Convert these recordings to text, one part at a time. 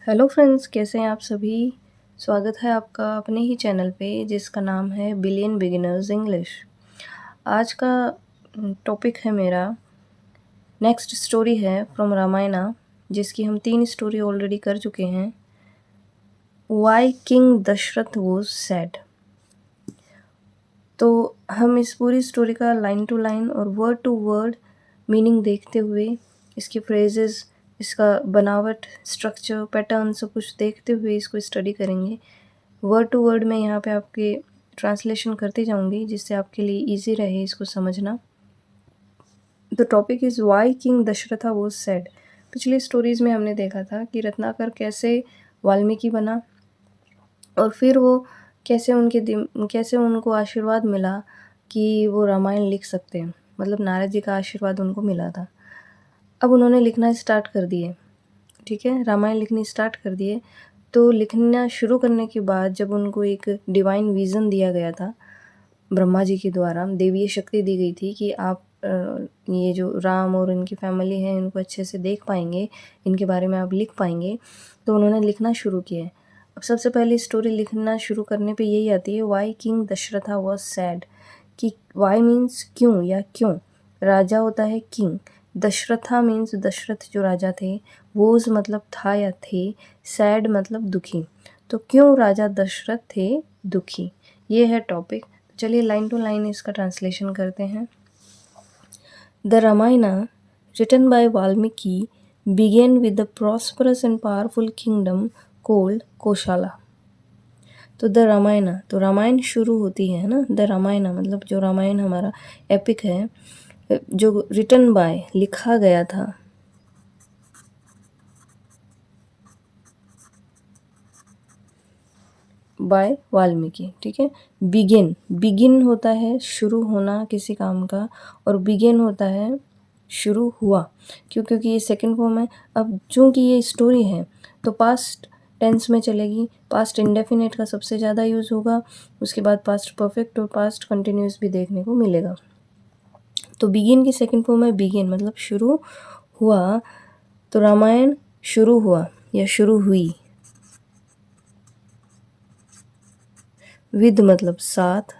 Hello friends, कैसे हैं आप सभी। स्वागत है आपका अपने ही चैनल पे जिसका नाम है बिलियन बिगिनर्स इंग्लिश। आज का टॉपिक है मेरा नेक्स्ट स्टोरी है फ्रॉम रामायणा, जिसकी हम 3 स्टोरी ऑलरेडी कर चुके हैं। Why king Dasharath was sad. तो हम इस पूरी स्टोरी का लाइन टू लाइन और वर्ड टू वर्ड मीनिंग देखते हुए, इसके फ्रेजेस, इसका बनावट, स्ट्रक्चर, पैटर्न सब कुछ देखते हुए इसको स्टडी करेंगे। वर्ड टू वर्ड में यहाँ पे आपके ट्रांसलेशन करते जाऊंगी जिससे आपके लिए इजी रहे इसको समझना। The topic is why king Dasharatha was sad. पिछली स्टोरीज़ में हमने देखा था कि रत्नाकर कैसे वाल्मीकि बना और फिर वो कैसे उनको आशीर्वाद मिला कि वो रामायण लिख सकते हैं, मतलब नारद जी का आशीर्वाद उनको मिला था। अब उन्होंने लिखना स्टार्ट कर दिए, ठीक है, रामायण लिखनी स्टार्ट कर दिए। तो लिखना शुरू करने के बाद जब उनको एक डिवाइन विज़न दिया गया था, ब्रह्मा जी के द्वारा देवीय शक्ति दी गई थी कि आप ये जो राम और इनकी फैमिली है इनको अच्छे से देख पाएंगे, इनके बारे में आप लिख पाएंगे। तो उन्होंने लिखना शुरू किया। अब सबसे पहली स्टोरी लिखना शुरू करने पे यही आती है, why king Dasharatha was sad. कि वाई मीन्स क्यों या क्यों। राजा होता है किंग, दशरथा मीन्स दशरथ जो राजा थे, वोज मतलब था या थे, सैड मतलब दुखी। तो क्यों राजा दशरथ थे दुखी, ये है टॉपिक। चलिए लाइन टू लाइन इसका ट्रांसलेशन करते हैं। The Ramayana written by Valmiki began with the prosperous and powerful kingdom called कोशाला। तो द रामायणा, तो रामायण शुरू होती है ना, द रामायणा मतलब जो रामायण हमारा एपिक है, जो रिटन बाय लिखा गया था, बाय वाल्मीकि, ठीक है। बिगिन होता है शुरू होना किसी काम का, और बिगिन होता है शुरू हुआ। क्योंकि ये सेकंड फॉर्म है। अब चूंकि ये स्टोरी है तो पास्ट टेंस में चलेगी। पास्ट इंडेफिनेट का सबसे ज़्यादा यूज़ होगा, उसके बाद पास्ट परफेक्ट और पास्ट कंटिन्यूस भी देखने को मिलेगा। तो बिगिन की सेकंड फॉर्म है बिगिन मतलब शुरू हुआ। तो रामायण शुरू हुआ या शुरू हुई। विद मतलब साथ,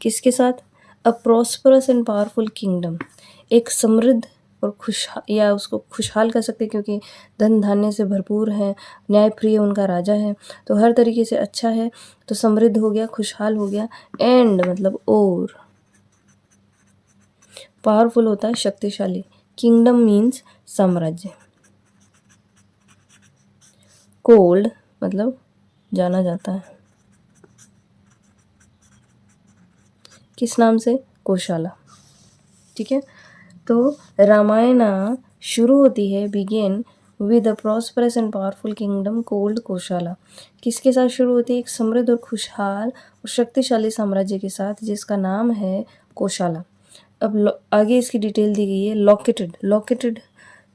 किसके साथ, अ प्रॉस्परस एंड पावरफुल किंगडम, एक समृद्ध और या उसको खुशहाल कर सकते क्योंकि धन धान्य से भरपूर है, न्यायप्रिय उनका राजा है, तो हर तरीके से अच्छा है। तो समृद्ध हो गया, खुशहाल हो गया। एंड मतलब और, पावरफुल होता है शक्तिशाली, किंगडम मीन्स साम्राज्य, कोल्ड मतलब जाना जाता है, किस नाम से, कोशाला, ठीक है। तो रामायणा शुरू होती है begin with a prosperous and powerful kingdom called Kosala. किसके साथ शुरू होती है, एक समृद्ध और खुशहाल और शक्तिशाली साम्राज्य के साथ जिसका नाम है कोशाला। अब आगे इसकी डिटेल दी गई है।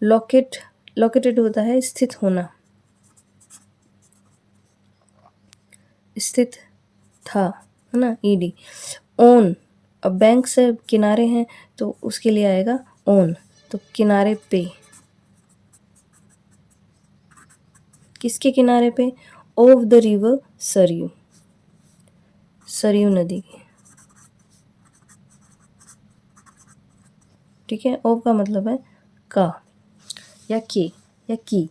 लॉकेटेड होता है स्थित होना, स्थित था, है ना, ईडी। ओन, अब बैंक से किनारे हैं तो उसके लिए आएगा ओन, तो किनारे पे, किसके किनारे पे, of the river Saryu, Saryu नदी की, ठीक है। ऑफ का मतलब है का या के या की,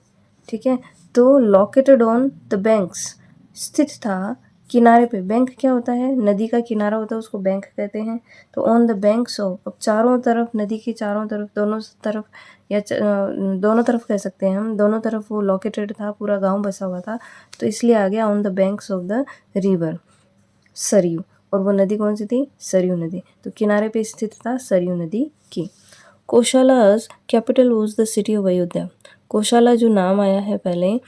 ठीक है। तो लोकेटेड ऑन द बैंक्स, स्थित था किनारे पे। बैंक क्या होता है, नदी का किनारा होता है, उसको बैंक कहते हैं। तो ऑन द बैंक्स ऑफ, अब चारों तरफ, नदी के चारों तरफ, दोनों तरफ या दोनों तरफ कह सकते हैं हम, दोनों तरफ वो लोकेटेड था, पूरा गांव बसा हुआ था, तो इसलिए आ गया on the banks of the river Saryu. और वो नदी कौन सी थी, सरयू नदी। तो किनारे पे स्थित था सरयू नदी की। Kosala's capital was the city of Ayodhya. Kosala जो नाम आया है पहले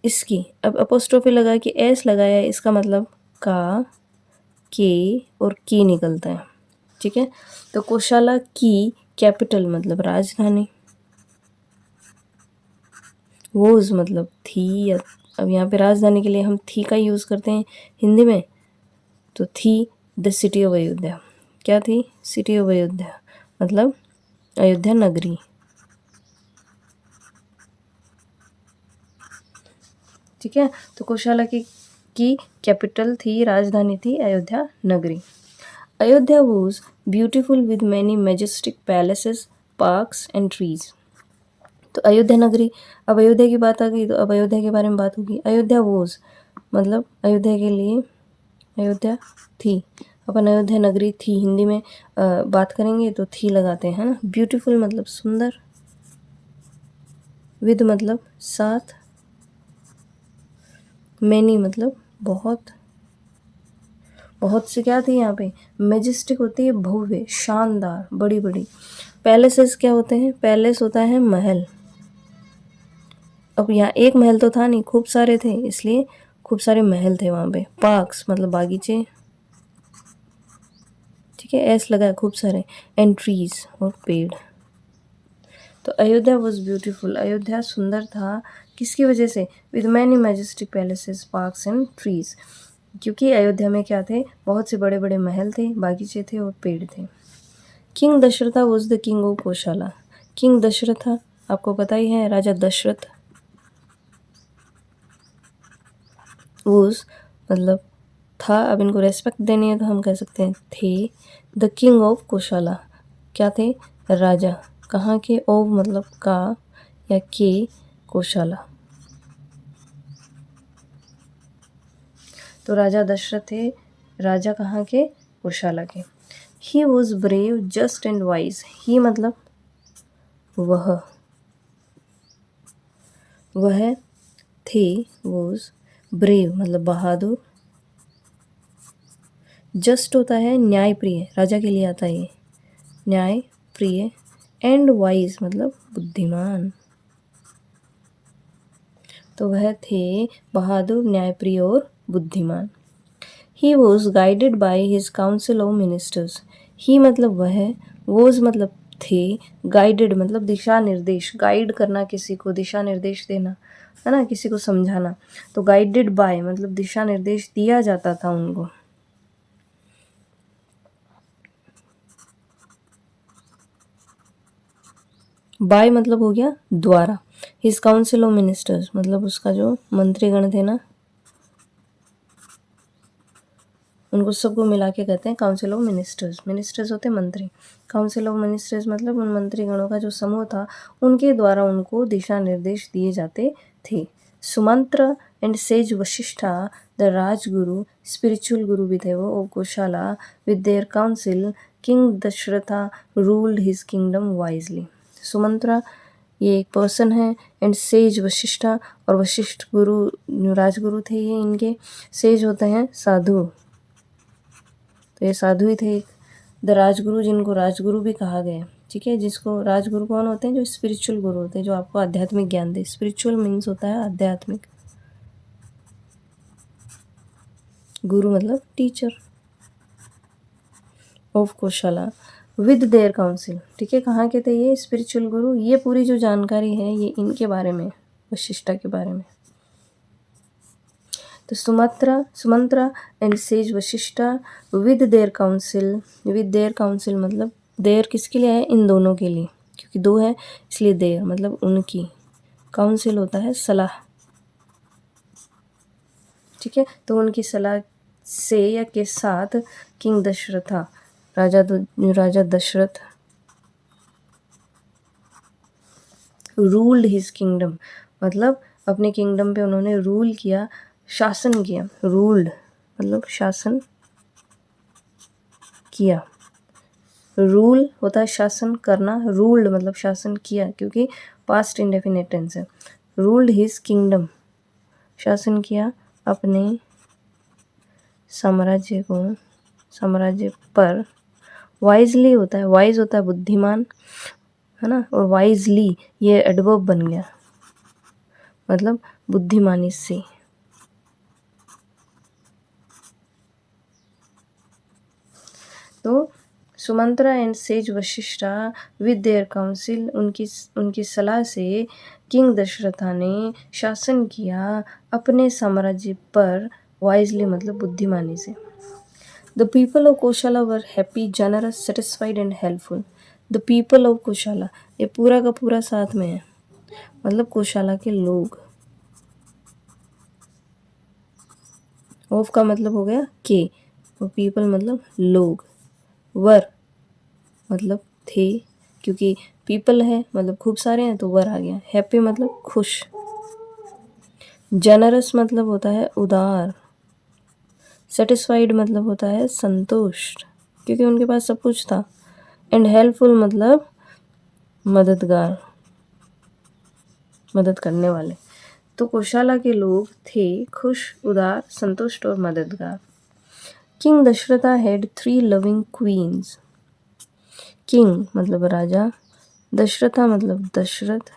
इसकी, अब अपोस्ट्रोफी लगा के एस लगाया, इसका मतलब का, के और की निकलता है, ठीक है। तो कोशाला की कैपिटल मतलब राजधानी, वोज मतलब थी या, अब यहाँ पे राजधानी के लिए हम थी का यूज़ करते हैं हिंदी में, तो थी द सिटी ऑफ अयोध्या। क्या थी, सिटी ऑफ अयोध्या मतलब अयोध्या नगरी। ठीक है। तो कोशाला की कैपिटल थी, राजधानी थी अयोध्या नगरी। Ayodhya was beautiful with many Majestic palaces, parks and trees. तो अयोध्या नगरी, अब अयोध्या की बात आ गई तो अब अयोध्या के बारे में बात होगी। अयोध्या वॉज मतलब अयोध्या के लिए अयोध्या थी, अपन अयोध्या नगरी थी हिंदी में बात करेंगे तो थी लगाते हैं, है ना। ब्यूटीफुल मतलब सुंदर, विद मतलब साथ, मैनी मतलब बहुत, बहुत से क्या थी यहाँ पे, मेजेस्टिक होती है भव्य, शानदार, बड़ी बड़ी। पैलेसेस क्या होते हैं, पैलेस होता है महल। अब यहाँ एक महल तो था नहीं, खूब सारे थे, इसलिए खूब सारे महल थे वहाँ पे। पार्क्स मतलब बागीचे, ठीक है, एस लगा है, खूब सारे। एंड ट्रीज और पेड़। तो अयोध्या वॉज ब्यूटीफुल, अयोध्या सुंदर था, किसकी वजह से, with many majestic palaces, parks and trees, क्योंकि अयोध्या में क्या थे, बहुत से बड़े बड़े महल थे, बागीचे थे और पेड़ थे। King Dasharatha was the king of Kosala. King Dasharatha आपको पता ही है, राजा दशरथ। वॉज मतलब था, अब इनको रेस्पेक्ट देनी है तो हम कह सकते हैं थे। द किंग ऑफ कोशाला क्या थे, राजा, कहाँ के, ऑफ मतलब का या के, कोशाला। तो राजा दशरथ थे, राजा कहाँ के, कोशाला के। He was brave, just and wise. He मतलब वह थे, वॉज ब्रेव मतलब बहादुर, जस्ट होता है न्याय प्रिय, राजा के लिए आता है ये, न्याय प्रिय। एंड वाइज मतलब बुद्धिमान। तो वह थे बहादुर, न्यायप्रिय और बुद्धिमान। He was guided by his council of ministers. He मतलब वह, वॉज मतलब थे, गाइडेड मतलब दिशा निर्देश, गाइड करना किसी को, दिशा निर्देश देना, है ना, किसी को समझाना। तो गाइडेड बाय मतलब दिशा निर्देश दिया जाता था उनको। बाय मतलब हो गया द्वारा। हिज काउंसिल ऑफ मिनिस्टर्स मतलब उसका जो मंत्रीगण थे ना, उनको सबको मिला के कहते हैं काउंसिल ऑफ मिनिस्टर्स। मिनिस्टर्स होते हैं मंत्री, काउंसिल ऑफ मिनिस्टर्स मतलब उन मंत्रीगणों का जो समूह था, उनके द्वारा उनको दिशा निर्देश दिए जाते थे। Sumantra and sage Vashishtha the rajguru, spiritual guru भी थे वो, of Kosala, with their council king Dasharatha ruled his kingdom wisely. Sumantra ये एक पर्सन है, एंड सेज वशिष्ठा, और वशिष्ठ गुरु राजगुरु थे ये इनके। सेज होते हैं साधु, तो ये साधु ही थे। द राजगुरु जिनको राजगुरु भी कहा गया, ठीक है, जिसको राजगुरु कौन होते हैं, जो स्पिरिचुअल गुरु होते हैं, जो आपको आध्यात्मिक ज्ञान दे। स्पिरिचुअल मीन्स होता है आध्यात्मिक, गुरु मतलब teacher. Of Kosala with their council, ठीक है, कहाँ के थे ये स्पिरिचुअल गुरु। ये पूरी जो जानकारी है ये इनके बारे में, वशिष्ठा के बारे में। तो Sumantra and sage Vashishtha with their council, with their council मतलब देयर किसके लिए है, इन दोनों के लिए, क्योंकि दो है इसलिए देयर मतलब उनकी। काउंसिल होता है सलाह, ठीक है, तो उनकी सलाह से या के साथ किंग दशरथा राजा दशरथ रूल्ड हिज किंगडम मतलब अपने किंगडम पे उन्होंने रूल किया, शासन किया। रूल्ड मतलब शासन किया, रूल होता है शासन करना, रूल्ड मतलब शासन किया, क्योंकि पास्ट इंडेफिनिट टेंस है। रूल्ड हिज किंगडम शासन किया अपने साम्राज्य पर। वाइजली होता है, वाइज होता है बुद्धिमान, है ना, और वाइजली ये एडवर्ब बन गया मतलब बुद्धिमानी से। तो Sumantra and sage Vashishtha with their council, उनकी सलाह से किंग दशरथा ने शासन किया अपने साम्राज्य पर, वाइजली मतलब बुद्धिमानी से। The people of Kosala were happy, generous, satisfied and helpful. The people of Kosala ये पूरा का पूरा साथ में है, मतलब कोशाला के लोग, ऑफ का मतलब हो गया के, और पीपल मतलब लोग, वर मतलब थे, क्योंकि पीपल है मतलब खूब सारे हैं तो वर आ गया। हैप्पी मतलब खुश। जनरस मतलब होता है उदार। सेटिस्फाइड मतलब होता है संतुष्ट, क्योंकि उनके पास सब कुछ था। एंड हेल्पफुल मतलब मददगार, मदद करने वाले। तो कुशाला के लोग थे खुश, उदार, संतुष्ट और मददगार। King Dasharatha had 3 loving queens. King मतलब राजा, दशरथा मतलब दशरथ,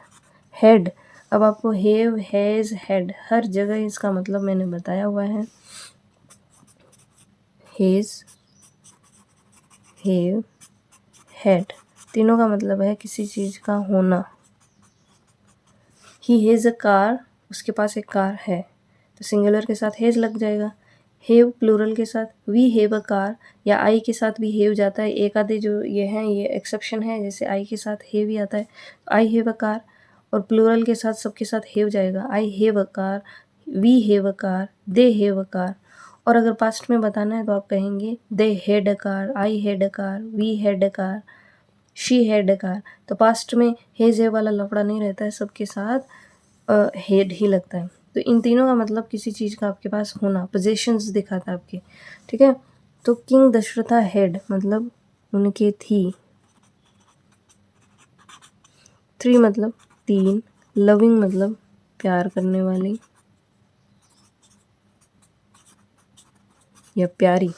हेड, अब आपको हैव, हैज, हेड हर जगह इसका मतलब मैंने बताया हुआ है। हैज, हैव, हेड तीनों का मतलब है किसी चीज़ का होना। ही हैज़ अ कार, उसके पास एक कार है, तो सिंगुलर के साथ हैज़ लग जाएगा। हैव प्लूरल के साथ वी हैव अ कार, या आई के साथ भी हैव जाता है। एक आधे जो ये हैं ये एक्सेप्शन है, जैसे आई के साथ हैव ही आता है, आई हैव अ कार। और प्लूरल के साथ सबके साथ हैव जाएगा। I have a car, we have a car, they have a car. और अगर पास्ट में बताना है तो आप कहेंगे they had a car, I had a car, we had a car, she had a car. तो पास्ट में हैज हैव वाला लफड़ा नहीं रहता है, सबके साथ हेड ही लगता है। तो इन तीनों का मतलब किसी चीज़ का आपके पास होना, पोजेशंस दिखाता है आपके, ठीक है। तो किंग दशरथा हेड मतलब उनके थी। 3 मतलब 3, लविंग मतलब प्यार करने वाली या प्यारी,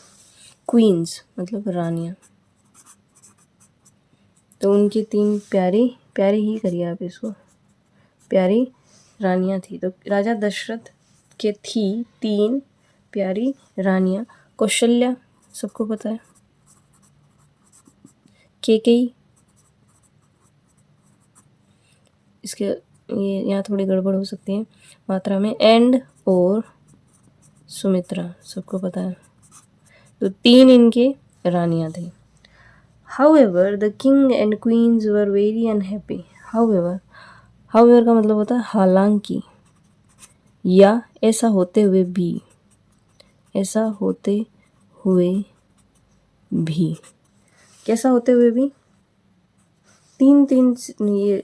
क्वींस मतलब रानियाँ। तो उनकी 3 प्यारी, प्यारी ही करिए आप इसको, प्यारी रानियाँ थी। तो राजा दशरथ के थी 3 प्यारी रानियाँ। कौशल्या सबको पता है, केकई, इसके ये यहाँ थोड़ी गड़बड़ हो सकती है मात्रा में, एंड और सुमित्रा सबको पता है। तो 3 इनके रानियाँ थी। However, the king and queens were very unhappy. However, however का मतलब होता है हालांकि, या ऐसा होते हुए भी, ऐसा होते हुए भी, कैसा होते हुए भी, 3 ये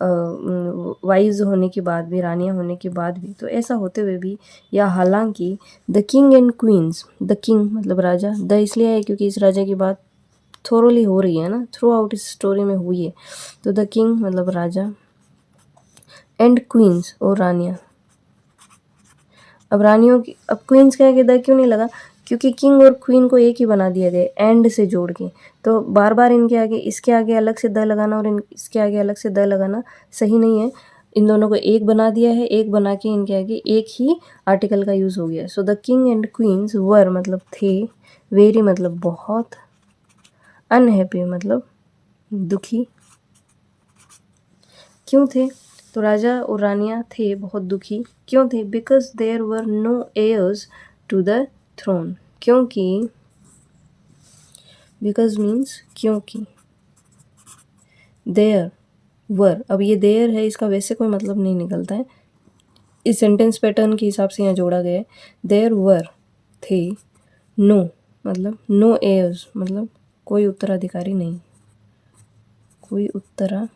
वाइव्स होने के बाद भी, रानियाँ होने के बाद भी, तो ऐसा होते हुए भी या हालांकि, the king and queen's, the king मतलब राजा, द इसलिए है क्योंकि इस राजा की बात थोरोली हो रही है ना, थ्रू आउट इस स्टोरी में हुई है। तो द किंग मतलब राजा, एंड क्वींस और रानियाँ। अब रानियों की, अब क्वींस कह के द क्यों नहीं लगा, क्योंकि किंग और क्वीन को एक ही बना दिया गया एंड से जोड़ के। तो बार बार इनके आगे, इसके आगे अलग से द लगाना और इसके आगे अलग से द लगाना सही नहीं है। इन दोनों को एक बना दिया है, एक बना के इनके आगे एक ही आर्टिकल का यूज़ हो गया। So the king and queens were मतलब थे, वेरी मतलब बहुत, अनहैप्पी मतलब दुखी। क्यों थे, तो राजा और रानियाँ थे बहुत दुखी। क्यों थे, because there were no heirs to the throne, क्योंकि, बिकॉज मीन्स क्योंकि, देयर वर, अब ये देयर है इसका वैसे कोई मतलब नहीं निकलता है, इस सेंटेंस पैटर्न के हिसाब से यहाँ जोड़ा गया है। देयर वर थे, नो मतलब नो एयर्स मतलब कोई उत्तराधिकारी नहीं, कोई उत्तरा,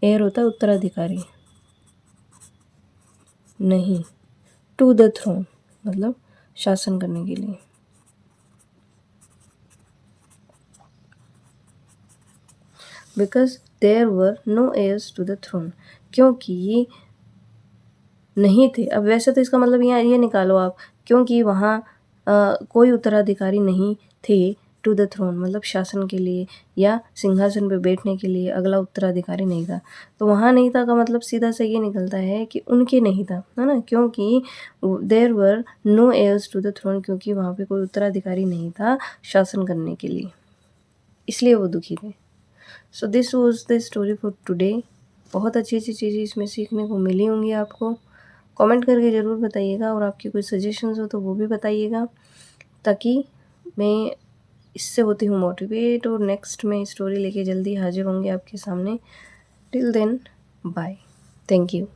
एयर होता है उत्तराधिकारी नहीं, टू द थ्रोन मतलब शासन करने के लिए। Because there were no heirs to the throne, क्योंकि नहीं थे। अब वैसे तो इसका मतलब यहाँ ये निकालो आप, क्योंकि वहाँ कोई उत्तराधिकारी नहीं थे टू द थ्रोन मतलब शासन के लिए या सिंहासन पे बैठने के लिए अगला उत्तराधिकारी नहीं था। तो वहाँ नहीं था का मतलब सीधा से ये निकलता है कि उनके नहीं था, है ना, क्योंकि there were no heirs to the throne, क्योंकि वहाँ पे कोई उत्तराधिकारी नहीं था शासन करने के लिए, इसलिए वो दुखी थे। So this was the story for today. बहुत अच्छी अच्छी चीज़ें इसमें सीखने को मिली होंगी आपको। कमेंट करके ज़रूर बताइएगा, और आपकी कोई सजेशंस हो तो वो भी बताइएगा, ताकि मैं इससे होती हूँ मोटिवेट, और नेक्स्ट में स्टोरी लेके जल्दी हाजिर होंगे आपके सामने। Till then bye, thank you.